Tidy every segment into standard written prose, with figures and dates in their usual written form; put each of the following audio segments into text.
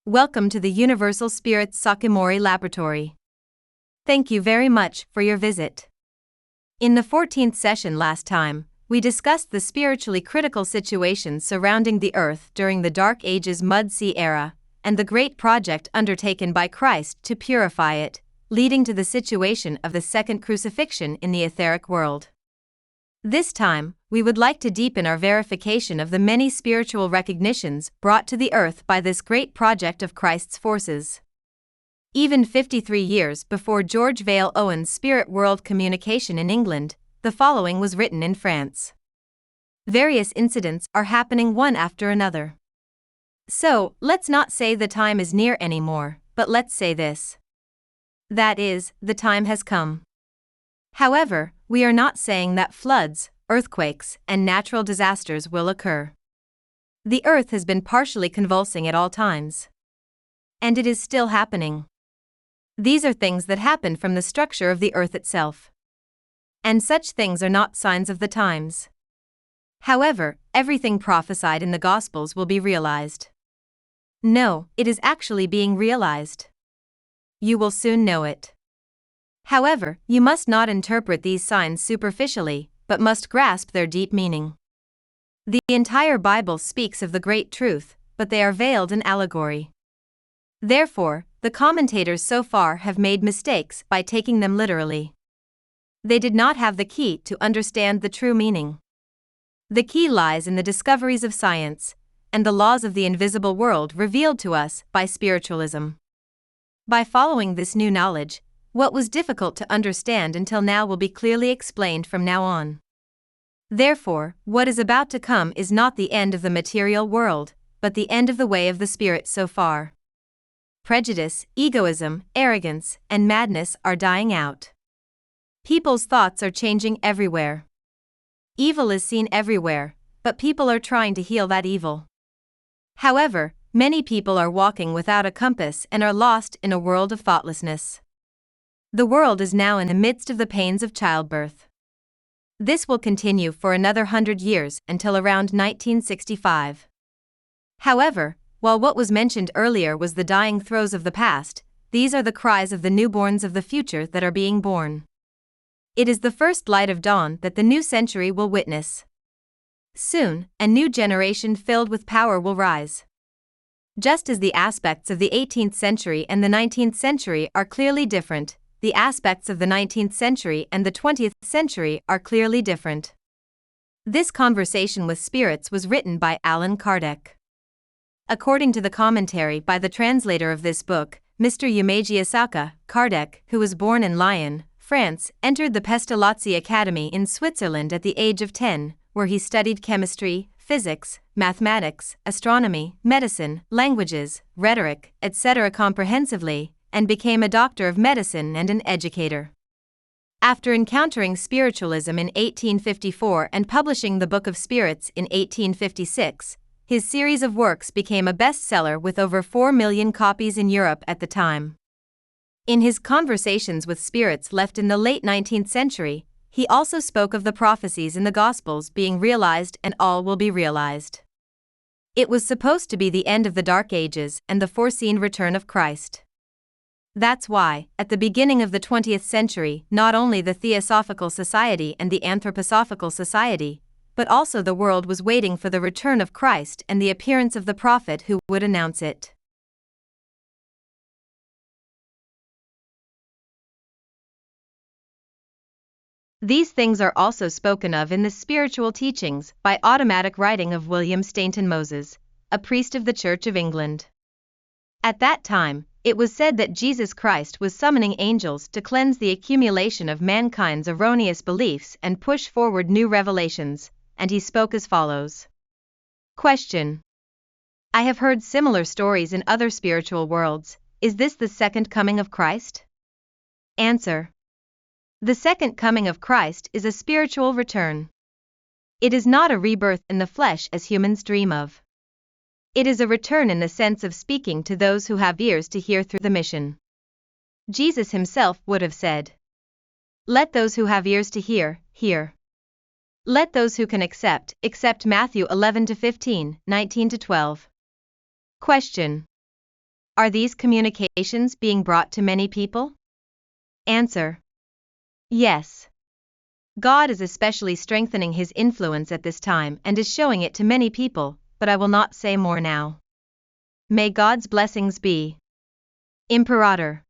Welcome to the Universal Spirit Sakimori Laboratory. Thank you very much for your visit. In the 14th session last time, we discussed the spiritually critical situations surrounding the earth during the Dark Ages Mud Sea era, and the great project undertaken by Christ to purify it, leading to the situation of the second crucifixion in the etheric world. This time, we would like to deepen our verification of the many spiritual recognitions brought to the earth by this great project of Christ's forces. Even 53 years before George Vale Owen's Spirit World Communication in England, the following was written in France. Various incidents are happening one after another. So, let's not say the time is near anymore, but let's say this. That is, the time has come. However, we are not saying that floods, earthquakes, and natural disasters will occur. The earth has been partially convulsing at all times. And it is still happening. These are things that happen from the structure of the earth itself. And such things are not signs of the times. However, everything prophesied in the Gospels will be realized. No, it is actually being realized. You will soon know it. However, you must not interpret these signs superficially, but must grasp their deep meaning. The entire Bible speaks of the great truth, but they are veiled in allegory. Therefore, the commentators so far have made mistakes by taking them literally. They did not have the key to understand the true meaning. The key lies in the discoveries of science, and the laws of the invisible world revealed to us by spiritualism. By following this new knowledge, what was difficult to understand until now will be clearly explained from now on. Therefore, what is about to come is not the end of the material world, but the end of the way of the Spirit so far. Prejudice, egoism, arrogance, and madness are dying out. People's thoughts are changing everywhere. Evil is seen everywhere, but people are trying to heal that evil. However, many people are walking without a compass and are lost in a world of thoughtlessness. The world is now in the midst of the pains of childbirth. This will continue for another 100 years until around 1965. However, while what was mentioned earlier was the dying throes of the past, these are the cries of the newborns of the future that are being born. It is the first light of dawn that the new century will witness. Soon, a new generation filled with power will rise. Just as the aspects of the 18th century and the 19th century are clearly different, the aspects of the 19th century and the 20th century are clearly different. This conversation with spirits was written by Allan Kardec. According to the commentary by the translator of this book, Mr. Yumeji Asaka, Kardec, who was born in Lyon, France, entered the Pestalozzi Academy in Switzerland at the age of 10, where he studied chemistry, physics, mathematics, astronomy, medicine, languages, rhetoric, etc. comprehensively, and became a doctor of medicine and an educator. After encountering spiritualism in 1854 and publishing the Book of Spirits in 1856, his series of works became a bestseller with over 4 million copies in Europe at the time. In his Conversations with Spirits left in the late 19th century, he also spoke of the prophecies in the Gospels being realized and all will be realized. It was supposed to be the end of the Dark Ages and the foreseen return of Christ. That's why, at the beginning of the 20th century, not only the Theosophical Society and the Anthroposophical Society, but also the world was waiting for the return of Christ and the appearance of the prophet who would announce it. These things are also spoken of in the Spiritual Teachings by automatic writing of William Stainton Moses, a priest of the Church of England. At that time, it was said that Jesus Christ was summoning angels to cleanse the accumulation of mankind's erroneous beliefs and push forward new revelations, and he spoke as follows. Question. I have heard similar stories in other spiritual worlds. Is this the second coming of Christ? Answer. The second coming of Christ is a spiritual return. It is not a rebirth in the flesh as humans dream of. It is a return in the sense of speaking to those who have ears to hear through the mission. Jesus himself would have said, "Let those who have ears to hear, hear. Let those who can accept." Matthew 11-15, 19-12. Question. Are these communications being brought to many people? Answer: yes. God is especially strengthening his influence at this time and is showing it to many people, but I will not say more now. May God's blessings be. Imperator.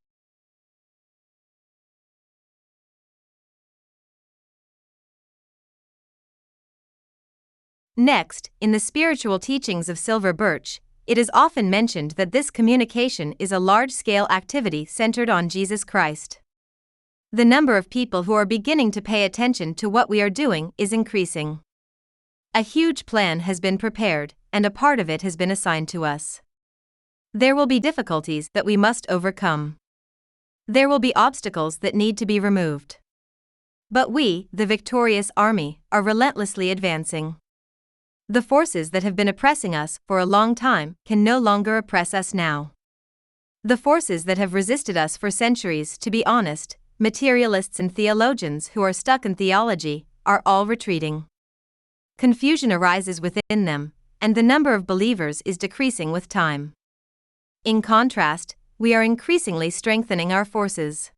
Next, in the spiritual teachings of Silver Birch, it is often mentioned that this communication is a large-scale activity centered on Jesus Christ. The number of people who are beginning to pay attention to what we are doing is increasing. A huge plan has been prepared, and a part of it has been assigned to us. There will be difficulties that we must overcome. There will be obstacles that need to be removed. But we, the victorious army, are relentlessly advancing. The forces that have been oppressing us for a long time can no longer oppress us now. The forces that have resisted us for centuries, to be honest, materialists and theologians who are stuck in theology, are all retreating. Confusion arises within them, and the number of believers is decreasing with time. In contrast, we are increasingly strengthening our forces.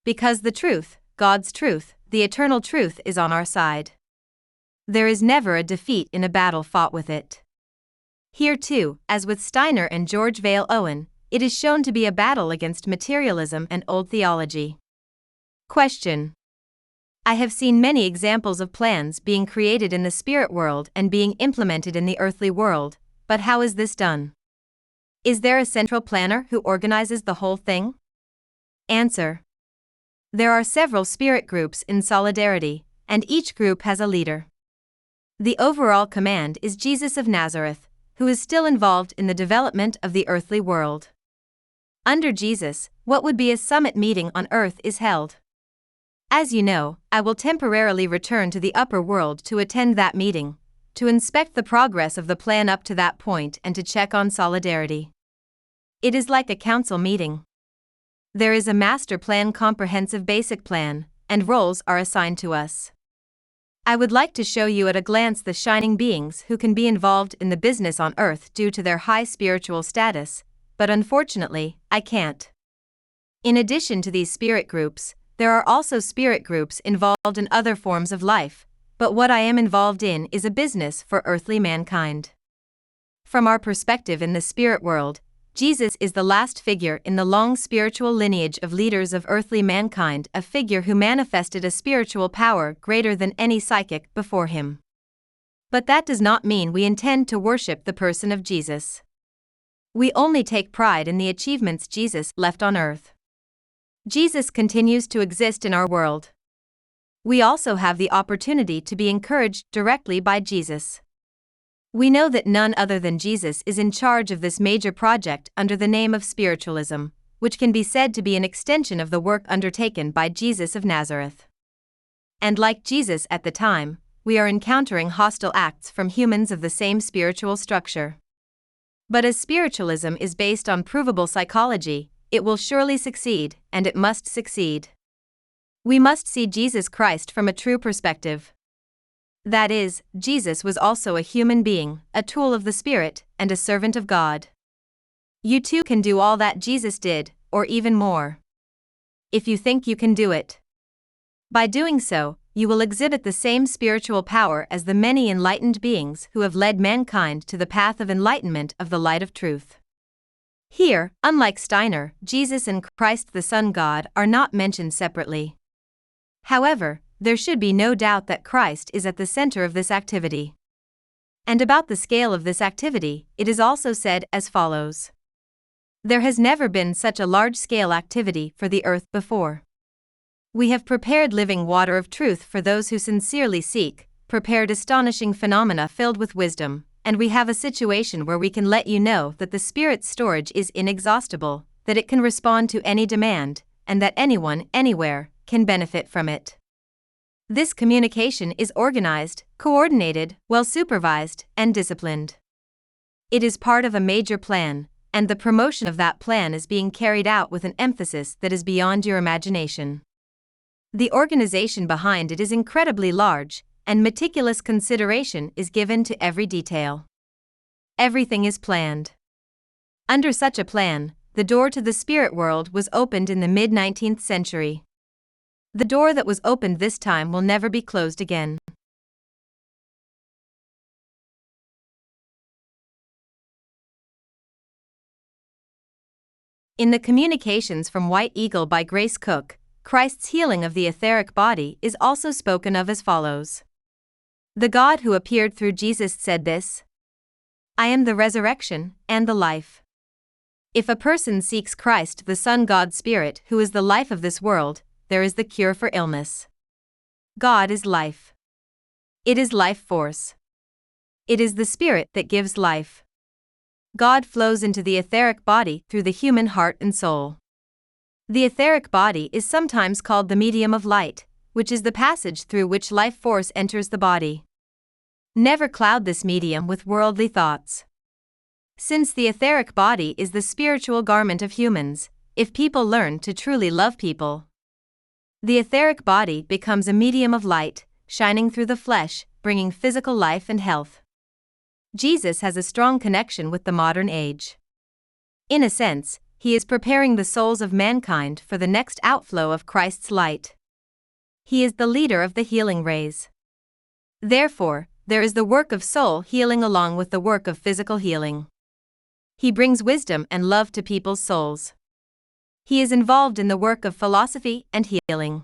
Because the truth, God's truth, the eternal truth is on our side. There is never a defeat in a battle fought with it. Here too, as with Steiner and George Vale Owen, it is shown to be a battle against materialism and old theology. Question: I have seen many examples of plans being created in the spirit world and being implemented in the earthly world, but how is this done? Is there a central planner who organizes the whole thing? Answer: there are several spirit groups in solidarity, and each group has a leader. The overall command is Jesus of Nazareth, who is still involved in the development of the earthly world. Under Jesus, what would be a summit meeting on earth is held. As you know, I will temporarily return to the upper world to attend that meeting, to inspect the progress of the plan up to that point and to check on solidarity. It is like a council meeting. There is a master plan, comprehensive basic plan, and roles are assigned to us. I would like to show you at a glance the shining beings who can be involved in the business on earth due to their high spiritual status, but unfortunately, I can't. In addition to these spirit groups, there are also spirit groups involved in other forms of life, but what I am involved in is a business for earthly mankind. From our perspective in the spirit world, Jesus is the last figure in the long spiritual lineage of leaders of earthly mankind, a figure who manifested a spiritual power greater than any psychic before him. But that does not mean we intend to worship the person of Jesus. We only take pride in the achievements Jesus left on earth. Jesus continues to exist in our world. We also have the opportunity to be encouraged directly by Jesus. We know that none other than Jesus is in charge of this major project under the name of spiritualism, which can be said to be an extension of the work undertaken by Jesus of Nazareth. And like Jesus at the time, we are encountering hostile acts from humans of the same spiritual structure. But as spiritualism is based on provable psychology, it will surely succeed, and it must succeed. We must see Jesus Christ from a true perspective. That is, Jesus was also a human being, a tool of the Spirit, and a servant of God. You too can do all that Jesus did, or even more. If you think you can do it. By doing so, you will exhibit the same spiritual power as the many enlightened beings who have led mankind to the path of enlightenment of the light of truth. Here, unlike Steiner, Jesus and Christ the Son God are not mentioned separately. However, there should be no doubt that Christ is at the center of this activity. And about the scale of this activity, it is also said as follows. There has never been such a large-scale activity for the earth before. We have prepared living water of truth for those who sincerely seek, prepared astonishing phenomena filled with wisdom, and we have a situation where we can let you know that the Spirit's storage is inexhaustible, that it can respond to any demand, and that anyone, anywhere, can benefit from it. This communication is organized, coordinated, well-supervised, and disciplined. It is part of a major plan, and the promotion of that plan is being carried out with an emphasis that is beyond your imagination. The organization behind it is incredibly large, and meticulous consideration is given to every detail. Everything is planned. Under such a plan, the door to the spirit world was opened in the mid-19th century. The door that was opened this time will never be closed again. In the Communications from White Eagle by Grace Cook, Christ's healing of the etheric body is also spoken of as follows. The God who appeared through Jesus said this: I am the resurrection and the life. If a person seeks Christ, the Son God Spirit, who is the life of this world, there is the cure for illness. God is life. It is life force. It is the Spirit that gives life. God flows into the etheric body through the human heart and soul. The etheric body is sometimes called the medium of light, which is the passage through which life force enters the body. Never cloud this medium with worldly thoughts. Since the etheric body is the spiritual garment of humans, if people learn to truly love people, the etheric body becomes a medium of light, shining through the flesh, bringing physical life and health. Jesus has a strong connection with the modern age. In a sense, he is preparing the souls of mankind for the next outflow of Christ's light. He is the leader of the healing rays. Therefore, there is the work of soul healing along with the work of physical healing. He brings wisdom and love to people's souls. He is involved in the work of philosophy and healing.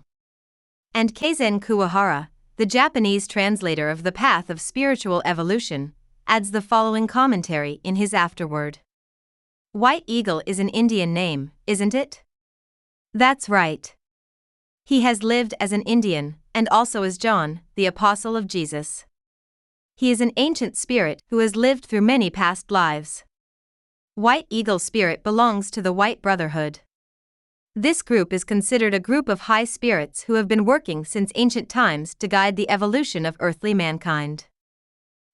And Keizen Kuwahara, the Japanese translator of The Path of Spiritual Evolution, adds the following commentary in his afterword. White Eagle is an Indian name, isn't it? That's right. He has lived as an Indian, and also as John, the apostle of Jesus. He is an ancient spirit who has lived through many past lives. White Eagle spirit belongs to the White Brotherhood. This group is considered a group of high spirits who have been working since ancient times to guide the evolution of earthly mankind.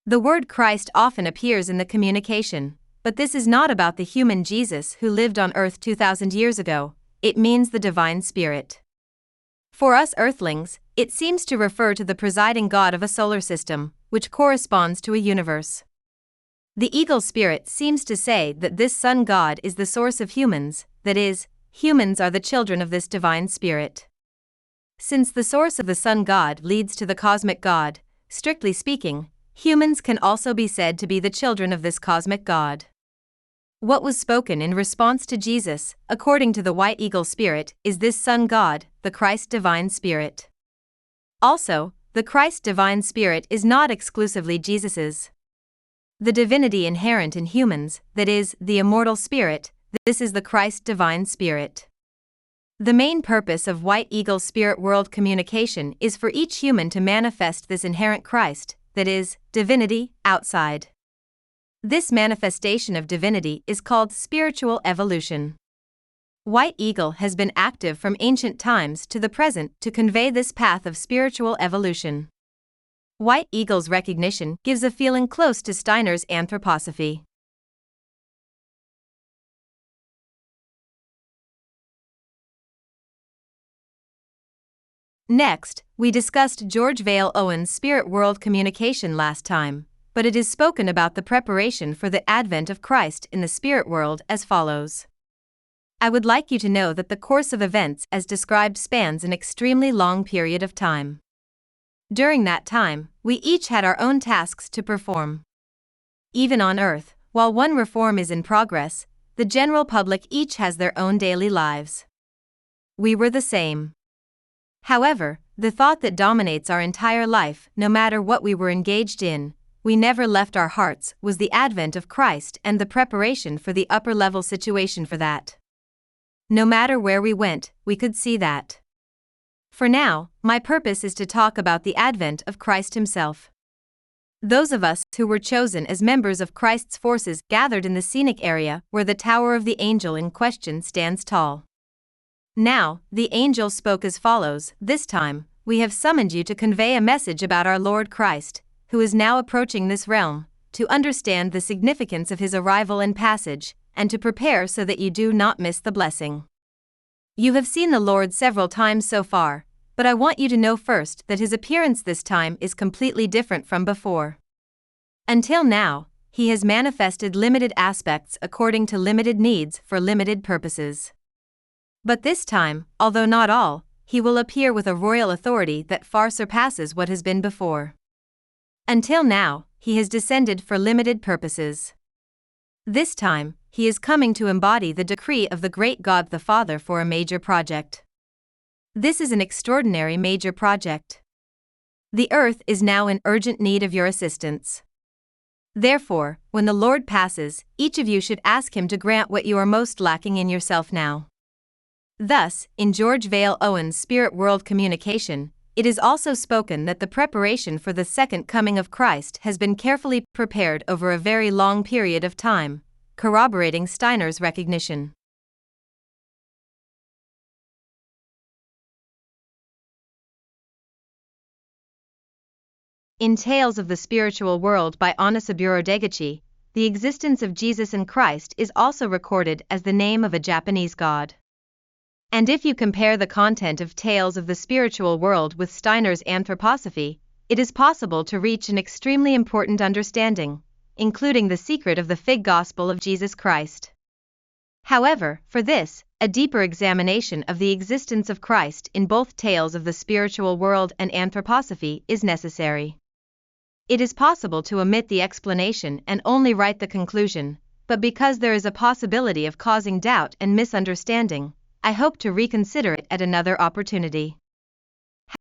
The word Christ often appears in the communication, but this is not about the human Jesus who lived on earth 2,000 years ago, it means the divine spirit. For us earthlings, it seems to refer to the presiding God of a solar system, which corresponds to a universe. The eagle spirit seems to say that this sun God is the source of humans, that is, humans are the children of this divine spirit. Since the source of the sun God leads to the cosmic God, strictly speaking, humans can also be said to be the children of this cosmic God. What was spoken in response to Jesus, according to the White Eagle spirit, is this sun God, the Christ divine spirit. Also, the Christ divine spirit is not exclusively Jesus's. The divinity inherent in humans, that is, the immortal spirit, this is the Christ divine spirit. The main purpose of White Eagle spirit world communication is for each human to manifest this inherent Christ, that is, divinity, outside. This manifestation of divinity is called spiritual evolution. White Eagle has been active from ancient times to the present to convey this path of spiritual evolution. White Eagle's recognition gives a feeling close to Steiner's anthroposophy. Next, we discussed George Vale Owen's spirit world communication last time, but it is spoken about the preparation for the advent of Christ in the spirit world as follows. I would like you to know that the course of events as described spans an extremely long period of time. During that time, we each had our own tasks to perform. Even on Earth, while one reform is in progress, the general public each has their own daily lives. We were the same. However, the thought that dominates our entire life, no matter what we were engaged in, we never left our hearts, was the advent of Christ and the preparation for the upper-level situation for that. No matter where we went, we could see that. For now, my purpose is to talk about the advent of Christ himself. Those of us who were chosen as members of Christ's forces gathered in the scenic area where the tower of the angel in question stands tall. Now, the angel spoke as follows: This time, we have summoned you to convey a message about our Lord Christ, who is now approaching this realm, to understand the significance of his arrival and passage, and to prepare so that you do not miss the blessing. You have seen the Lord several times so far, but I want you to know first that his appearance this time is completely different from before. Until now, he has manifested limited aspects according to limited needs for limited purposes. But this time, although not all, he will appear with a royal authority that far surpasses what has been before. Until now, he has descended for limited purposes. This time, he is coming to embody the decree of the great God the Father for a major project. This is an extraordinary major project. The earth is now in urgent need of your assistance. Therefore, when the Lord passes, each of you should ask him to grant what you are most lacking in yourself now. Thus, in George Vale Owen's Spirit World Communication, it is also spoken that the preparation for the second coming of Christ has been carefully prepared over a very long period of time, corroborating Steiner's recognition. In Tales of the Spiritual World by Onisaburo Deguchi, the existence of Jesus and Christ is also recorded as the name of a Japanese god. And if you compare the content of Tales of the Spiritual World with Steiner's Anthroposophy, it is possible to reach an extremely important understanding, including the secret of the fig gospel of Jesus Christ. However, for this, a deeper examination of the existence of Christ in both Tales of the Spiritual World and Anthroposophy is necessary. It is possible to omit the explanation and only write the conclusion, but because there is a possibility of causing doubt and misunderstanding, I hope to reconsider it at another opportunity.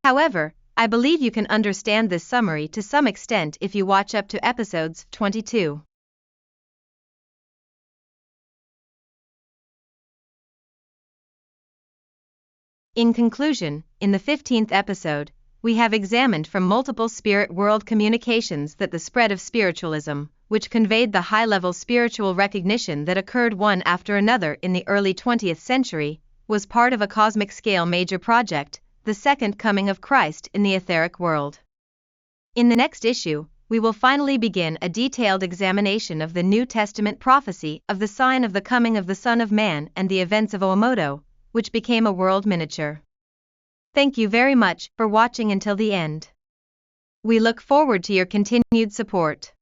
However, I believe you can understand this summary to some extent if you watch up to episodes 22. In conclusion, in the 15th episode, we have examined from multiple spirit world communications that the spread of spiritualism, which conveyed the high-level spiritual recognition that occurred one after another in the early 20th century, was part of a cosmic-scale major project, the second coming of Christ in the etheric world. In the next issue, we will finally begin a detailed examination of the New Testament prophecy of the sign of the coming of the Son of Man and the events of Owamoto, which became a world miniature. Thank you very much for watching until the end. We look forward to your continued support.